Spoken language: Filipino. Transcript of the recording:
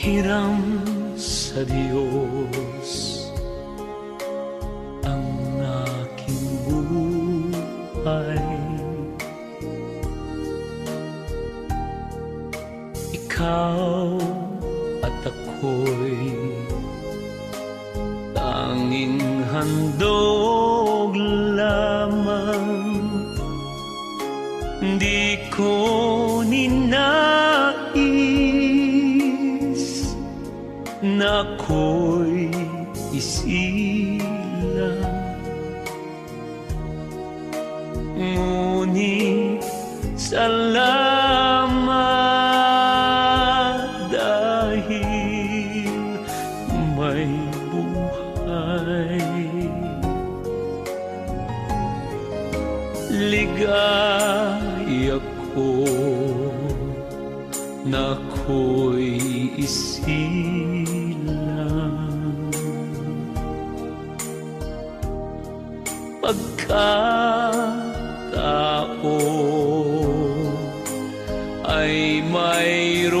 hiram sa Diyos ang aking buhay. Ikaw at ako'y tanging handog lamang. Di ko ninais na ako'y isilang, ngunit salamat dahil may buhay. Ligaya ko na ako'y isilang, pagkatao ay mayroon